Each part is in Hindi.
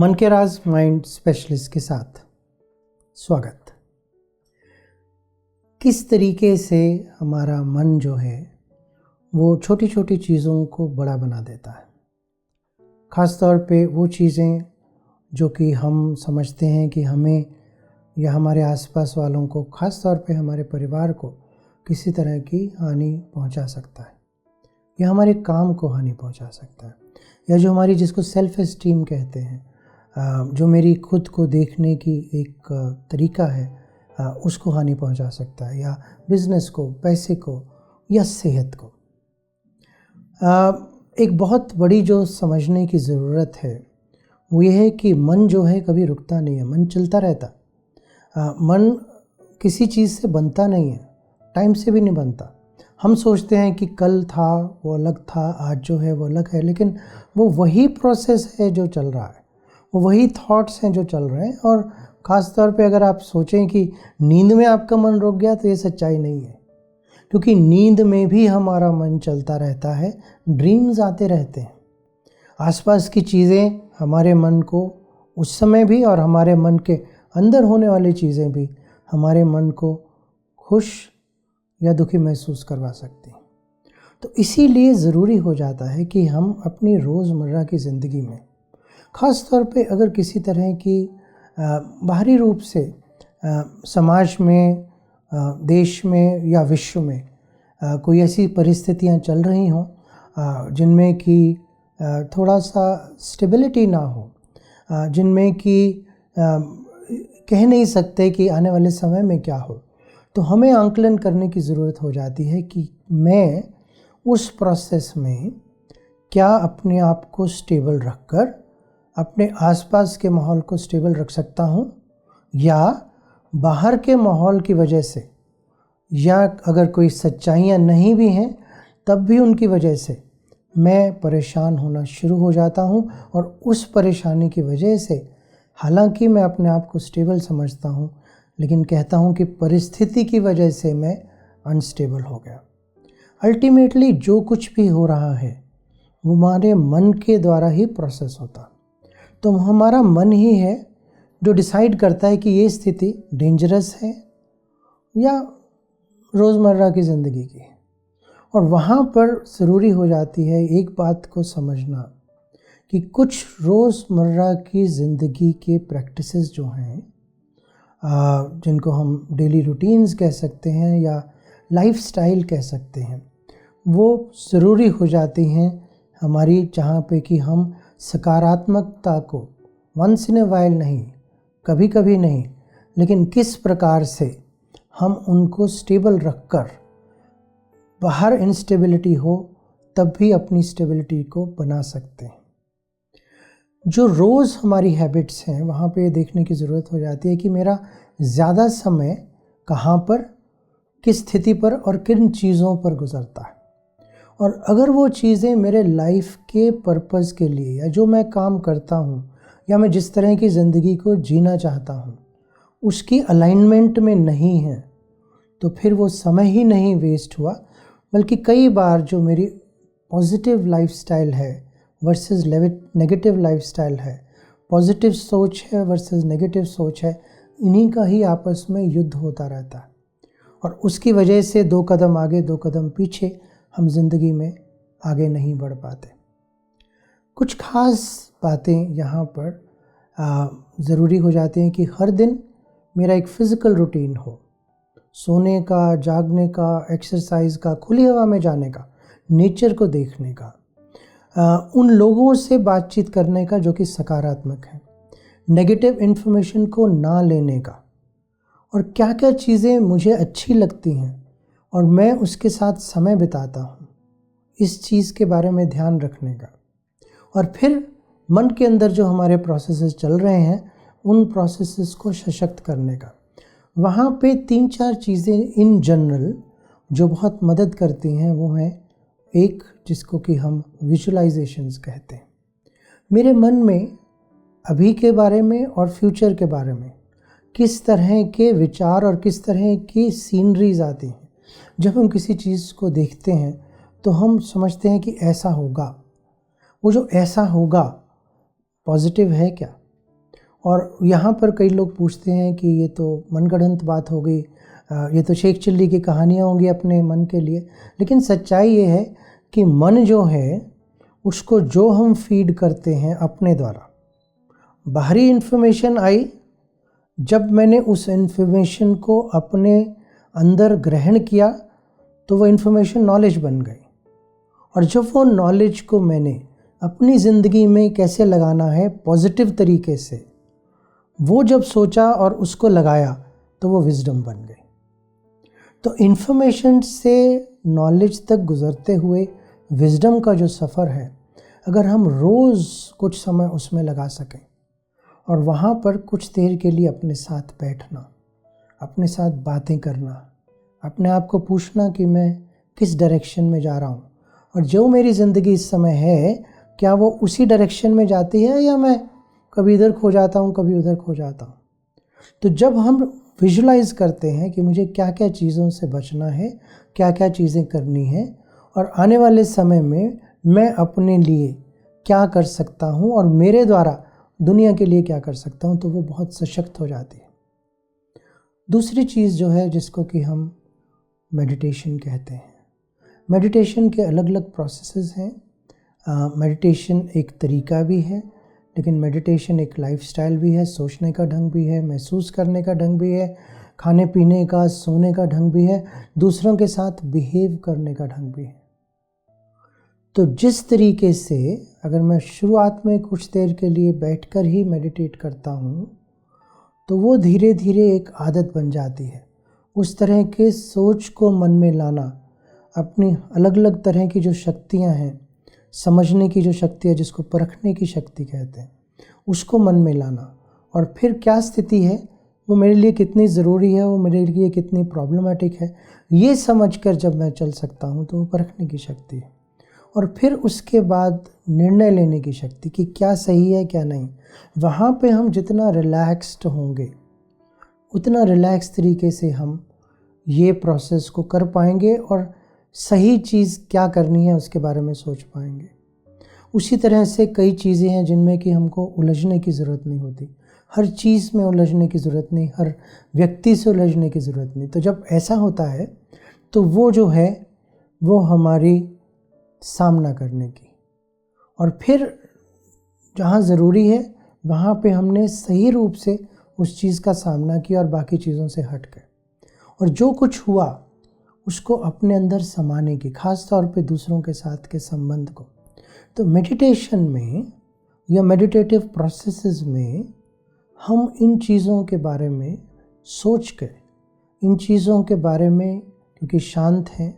मन के राज माइंड स्पेशलिस्ट के साथ स्वागत। किस तरीके से हमारा मन जो है वो छोटी छोटी चीज़ों को बड़ा बना देता है। ख़ास तौर पे वो चीज़ें जो कि हम समझते हैं कि हमें या हमारे आसपास वालों को, ख़ास तौर पे हमारे परिवार को किसी तरह की हानि पहुंचा सकता है या हमारे काम को हानि पहुंचा सकता है, या जो हमारी जिसको सेल्फ एस्टीम कहते हैं, जो मेरी खुद को देखने की एक तरीका है, उसको हानि पहुंचा सकता है, या बिज़नेस को, पैसे को, या सेहत को। एक बहुत बड़ी जो समझने की ज़रूरत है वो ये है कि मन जो है कभी रुकता नहीं है, मन चलता रहता। मन किसी चीज़ से बनता नहीं है, टाइम से भी नहीं बनता। हम सोचते हैं कि कल था वो अलग था, आज जो है वो अलग है, लेकिन वो वही प्रोसेस है जो चल रहा है, वो वही थॉट्स हैं जो चल रहे हैं। और ख़ास तौर पे अगर आप सोचें कि नींद में आपका मन रुक गया तो ये सच्चाई नहीं है, क्योंकि नींद में भी हमारा मन चलता रहता है, ड्रीम्स आते रहते हैं। आसपास की चीज़ें हमारे मन को उस समय भी, और हमारे मन के अंदर होने वाली चीज़ें भी हमारे मन को खुश या दुखी महसूस करवा सकती हैं। तो इसीलिए ज़रूरी हो जाता है कि हम अपनी रोज़मर्रा की ज़िंदगी में, ख़ास तौर पे अगर किसी तरह की बाहरी रूप से समाज में, देश में या विश्व में कोई ऐसी परिस्थितियां चल रही हों जिनमें कि थोड़ा सा स्टेबिलिटी ना हो, जिनमें कि कह नहीं सकते कि आने वाले समय में क्या हो, तो हमें आंकलन करने की ज़रूरत हो जाती है कि मैं उस प्रोसेस में क्या अपने आप को स्टेबल रखकर अपने आसपास के माहौल को स्टेबल रख सकता हूँ, या बाहर के माहौल की वजह से, या अगर कोई सच्चाइयाँ नहीं भी हैं तब भी उनकी वजह से मैं परेशान होना शुरू हो जाता हूँ। और उस परेशानी की वजह से, हालांकि मैं अपने आप को स्टेबल समझता हूँ, लेकिन कहता हूँ कि परिस्थिति की वजह से मैं अनस्टेबल हो गया। अल्टीमेटली जो कुछ भी हो रहा है वो हमारे मन के द्वारा ही प्रोसेस होता। तो हमारा मन ही है जो डिसाइड करता है कि ये स्थिति डेंजरस है या रोज़मर्रा की ज़िंदगी की है। और वहाँ पर ज़रूरी हो जाती है एक बात को समझना कि कुछ रोज़मर्रा की ज़िंदगी के प्रैक्टिसेस जो हैं, जिनको हम डेली रूटीन्स कह सकते हैं या लाइफस्टाइल कह सकते हैं, वो ज़रूरी हो जाती हैं हमारी, जहाँ पे कि हम सकारात्मकता को वंस इन ए वाइल नहीं, कभी कभी नहीं, लेकिन किस प्रकार से हम उनको स्टेबल रखकर, बाहर इंस्टेबिलिटी हो तब भी अपनी स्टेबिलिटी को बना सकते हैं। जो रोज़ हमारी हैबिट्स हैं वहाँ पे देखने की ज़रूरत हो जाती है कि मेरा ज़्यादा समय कहाँ पर, किस स्थिति पर और किन चीज़ों पर गुजरता है। और अगर वो चीज़ें मेरे लाइफ के पर्पस के लिए, या जो मैं काम करता हूँ, या मैं जिस तरह की ज़िंदगी को जीना चाहता हूँ, उसकी अलाइनमेंट में नहीं है, तो फिर वो समय ही नहीं वेस्ट हुआ, बल्कि कई बार जो मेरी पॉजिटिव लाइफस्टाइल है वर्सेस नेगेटिव लाइफस्टाइल है, पॉजिटिव सोच है वर्सेस नेगेटिव सोच है, इन्हीं का ही आपस में युद्ध होता रहता है। और उसकी वजह से 2 कदम आगे 2 कदम पीछे हम जिंदगी में आगे नहीं बढ़ पाते। कुछ खास बातें यहाँ पर ज़रूरी हो जाती हैं कि हर दिन मेरा एक फ़िज़िकल रूटीन हो, सोने का, जागने का, एक्सरसाइज का, खुली हवा में जाने का, नेचर को देखने का, उन लोगों से बातचीत करने का जो कि सकारात्मक है, नेगेटिव इन्फॉर्मेशन को ना लेने का, और क्या क्या चीज़ें मुझे अच्छी लगती हैं और मैं उसके साथ समय बिताता हूँ, इस चीज़ के बारे में ध्यान रखने का। और फिर मन के अंदर जो हमारे प्रोसेसेस चल रहे हैं उन प्रोसेसेस को सशक्त करने का। वहाँ पे 3-4 चीज़ें इन जनरल जो बहुत मदद करती हैं वो हैं, एक जिसको कि हम विजुअलाइजेशंस कहते हैं। मेरे मन में अभी के बारे में और फ्यूचर के बारे में किस तरह के विचार और किस तरह की सीनरीज आती हैं। जब हम किसी चीज़ को देखते हैं तो हम समझते हैं कि ऐसा होगा। वो जो ऐसा होगा पॉजिटिव है क्या, और यहाँ पर कई लोग पूछते हैं कि ये तो मनगढ़ंत बात हो गई, ये तो शेख चिल्ली की कहानियाँ होंगी अपने मन के लिए। लेकिन सच्चाई ये है कि मन जो है उसको जो हम फीड करते हैं अपने द्वारा, बाहरी इन्फॉर्मेशन आई, जब मैंने उस इन्फॉर्मेशन को अपने अंदर ग्रहण किया तो वो इन्फॉर्मेशन नॉलेज बन गई। और जब वो नॉलेज को मैंने अपनी ज़िंदगी में कैसे लगाना है पॉजिटिव तरीके से, वो जब सोचा और उसको लगाया तो वो विजडम बन गई। तो इन्फॉर्मेशन से नॉलेज तक गुज़रते हुए विजडम का जो सफ़र है, अगर हम रोज़ कुछ समय उसमें लगा सकें और वहाँ पर कुछ देर के लिए अपने साथ बैठना, अपने साथ बातें करना, अपने आप को पूछना कि मैं किस डायरेक्शन में जा रहा हूँ और जो मेरी ज़िंदगी इस समय है क्या वो उसी डायरेक्शन में जाती है या मैं कभी इधर खो जाता हूँ, कभी उधर खो जाता हूँ। तो जब हम विजुलाइज़ करते हैं कि मुझे क्या क्या चीज़ों से बचना है, क्या क्या चीज़ें करनी है और आने वाले समय में मैं अपने लिए क्या कर सकता हूँ और मेरे द्वारा दुनिया के लिए क्या कर सकता हूँ, तो वो बहुत सशक्त हो जाती है। दूसरी चीज़ जो है जिसको कि हम मेडिटेशन कहते हैं, मेडिटेशन के अलग अलग प्रोसेसेस हैं। मेडिटेशन एक तरीका भी है, लेकिन मेडिटेशन एक लाइफस्टाइल भी है, सोचने का ढंग भी है, महसूस करने का ढंग भी है, खाने पीने का, सोने का ढंग भी है, दूसरों के साथ बिहेव करने का ढंग भी है। तो जिस तरीके से अगर मैं शुरुआत में कुछ देर के लिए बैठकर ही मेडिटेट करता हूँ तो वो धीरे धीरे एक आदत बन जाती है। उस तरह के सोच को मन में लाना, अपनी अलग अलग तरह की जो शक्तियाँ हैं, समझने की जो शक्ति है जिसको परखने की शक्ति कहते हैं, उसको मन में लाना और फिर क्या स्थिति है, वो मेरे लिए कितनी ज़रूरी है, वो मेरे लिए कितनी प्रॉब्लमेटिक है, ये समझकर जब मैं चल सकता हूँ तो वो परखने की शक्ति है। और फिर उसके बाद निर्णय लेने की शक्ति कि क्या सही है क्या नहीं। वहाँ पे हम जितना रिलैक्स्ड होंगे उतना रिलैक्स तरीके से हम ये प्रोसेस को कर पाएंगे और सही चीज़ क्या करनी है उसके बारे में सोच पाएंगे। उसी तरह से कई चीज़ें हैं जिनमें कि हमको उलझने की ज़रूरत नहीं होती, हर चीज़ में उलझने की ज़रूरत नहीं, हर व्यक्ति से उलझने की ज़रूरत नहीं। तो जब ऐसा होता है तो वो जो है वो हमारी सामना करने की, और फिर जहाँ ज़रूरी है वहाँ पे हमने सही रूप से उस चीज़ का सामना किया और बाकी चीज़ों से हट गए और जो कुछ हुआ उसको अपने अंदर समाने की, ख़ास तौर पे दूसरों के साथ के संबंध को। तो मेडिटेशन में या मेडिटेटिव प्रोसेसेस में हम इन चीज़ों के बारे में सोच कर, इन चीज़ों के बारे में, क्योंकि शांत हैं,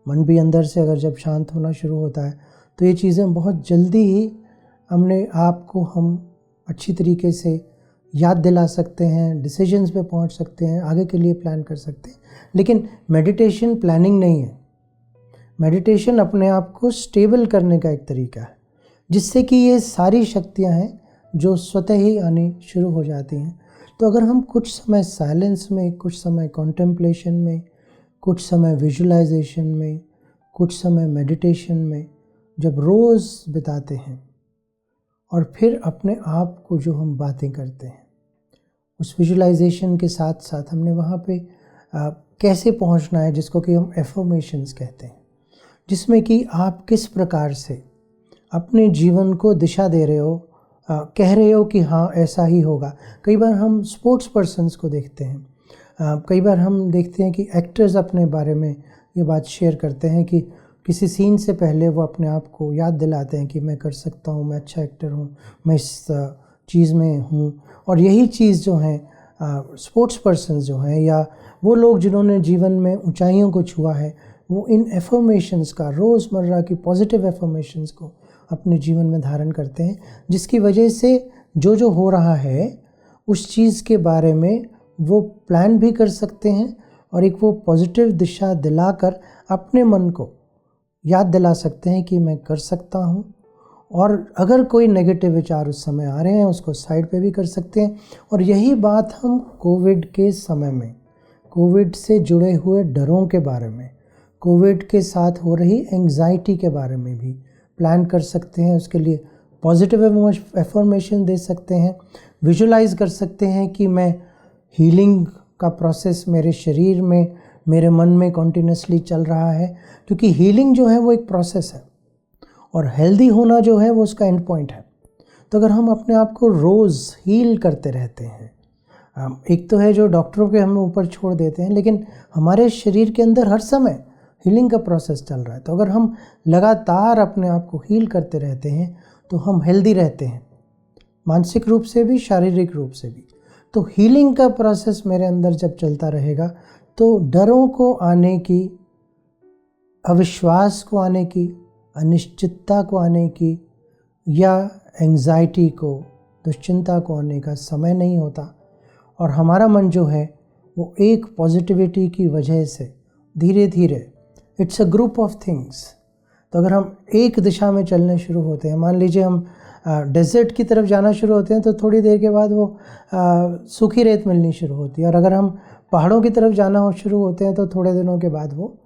मन भी अंदर से अगर जब शांत होना शुरू होता है तो ये चीज़ें बहुत जल्दी ही हमने आप को हम अच्छी तरीके से याद दिला सकते हैं, डिसीजंस पे पहुंच सकते हैं, आगे के लिए प्लान कर सकते हैं। लेकिन मेडिटेशन प्लानिंग नहीं है, मेडिटेशन अपने आप को स्टेबल करने का एक तरीका है जिससे कि ये सारी शक्तियां हैं जो स्वतः ही आनी शुरू हो जाती हैं। तो अगर हम कुछ समय साइलेंस में, कुछ समय कॉन्टेम्पलेशन में, कुछ समय विजुलाइजेशन में, कुछ समय मेडिटेशन में जब रोज़ बिताते हैं और फिर अपने आप को जो हम बातें करते हैं उस विजुलाइजेशन के साथ साथ हमने वहाँ पे कैसे पहुँचना है, जिसको कि हम एफर्मेशंस कहते हैं, जिसमें कि आप किस प्रकार से अपने जीवन को दिशा दे रहे हो, कह रहे हो कि हाँ ऐसा ही होगा। कई बार हम स्पोर्ट्स पर्सन्स को देखते हैं, कई बार हम देखते हैं कि एक्टर्स अपने बारे में ये बात शेयर करते हैं कि किसी सीन से पहले वो अपने आप को याद दिलाते हैं कि मैं कर सकता हूँ, मैं अच्छा एक्टर हूँ, मैं इस चीज़ में हूँ। और यही चीज़ जो है स्पोर्ट्स पर्सन्स जो हैं या वो लोग जिन्होंने जीवन में ऊंचाइयों को छुआ है, वो इन एफर्मेशंस का, रोज़मर्रा की पॉजिटिव एफर्मेशंस को अपने जीवन में धारण करते हैं, जिसकी वजह से जो हो रहा है उस चीज़ के बारे में वो प्लान भी कर सकते हैं और एक वो पॉजिटिव दिशा दिलाकर अपने मन को याद दिला सकते हैं कि मैं कर सकता हूँ। और अगर कोई नेगेटिव विचार उस समय आ रहे हैं उसको साइड पे भी कर सकते हैं। और यही बात हम कोविड के समय में, कोविड से जुड़े हुए डरों के बारे में, कोविड के साथ हो रही एंग्जाइटी के बारे में भी प्लान कर सकते हैं। उसके लिए पॉजिटिव एफर्मेशन दे सकते हैं, विजुलाइज कर सकते हैं कि मैं हीलिंग का प्रोसेस मेरे शरीर में, मेरे मन में कॉन्टिन्यूसली चल रहा है, क्योंकि हीलिंग जो है वो एक प्रोसेस है और हेल्दी होना जो है वो उसका एंड पॉइंट है। तो अगर हम अपने आप को रोज़ हील करते रहते हैं, एक तो है जो डॉक्टरों के हम ऊपर छोड़ देते हैं, लेकिन हमारे शरीर के अंदर हर समय हीलिंग का प्रोसेस चल रहा है। तो अगर हम लगातार अपने आप को हील करते रहते हैं तो हम हेल्दी रहते हैं, मानसिक रूप से भी, शारीरिक रूप से भी। तो हीलिंग का प्रोसेस मेरे अंदर जब चलता रहेगा तो डरों को आने की, अविश्वास को आने की, अनिश्चितता को आने की या एंग्जाइटी को, दुश्चिंता को आने का समय नहीं होता। और हमारा मन जो है वो एक पॉजिटिविटी की वजह से धीरे धीरे, it's a group of things. तो अगर हम एक दिशा में चलने शुरू होते हैं, मान लीजिए हम डेजर्ट की तरफ जाना शुरू होते हैं, तो थोड़ी देर के बाद वो सूखी रेत मिलनी शुरू होती है। और अगर हम पहाड़ों की तरफ जाना शुरू होते हैं तो थोड़े दिनों के बाद वो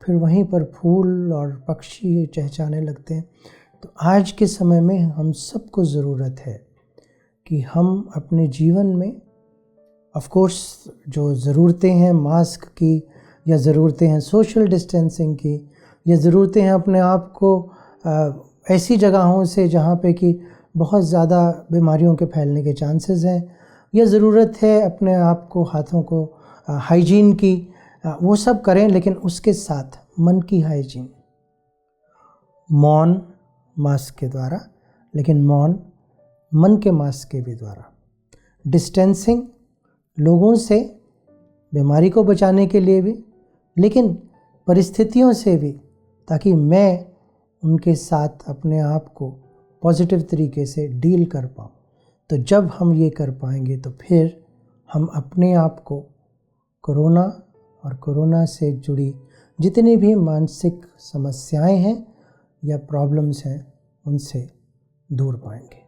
फिर वहीं पर फूल और पक्षी चहचहाने लगते हैं। तो आज के समय में हम सबको ज़रूरत है कि हम अपने जीवन में, ऑफ कोर्स जो ज़रूरतें हैं मास्क की, या ज़रूरतें हैं सोशल डिस्टेंसिंग की, या ज़रूरतें हैं अपने आप को ऐसी जगहों से जहाँ पे कि बहुत ज़्यादा बीमारियों के फैलने के चांसेस हैं, या ज़रूरत है अपने आप को, हाथों को हाइजीन की, वो सब करें। लेकिन उसके साथ मन की हाइजीन, मौन मास्क के द्वारा, लेकिन मौन मन के मास्क के भी द्वारा, डिस्टेंसिंग लोगों से, बीमारी को बचाने के लिए भी, लेकिन परिस्थितियों से भी, ताकि मैं उनके साथ अपने आप को पॉजिटिव तरीके से डील कर पाऊँ। तो जब हम ये कर पाएंगे तो फिर हम अपने आप को कोरोना और कोरोना से जुड़ी जितनी भी मानसिक समस्याएं हैं या प्रॉब्लम्स हैं उनसे दूर पाएंगे।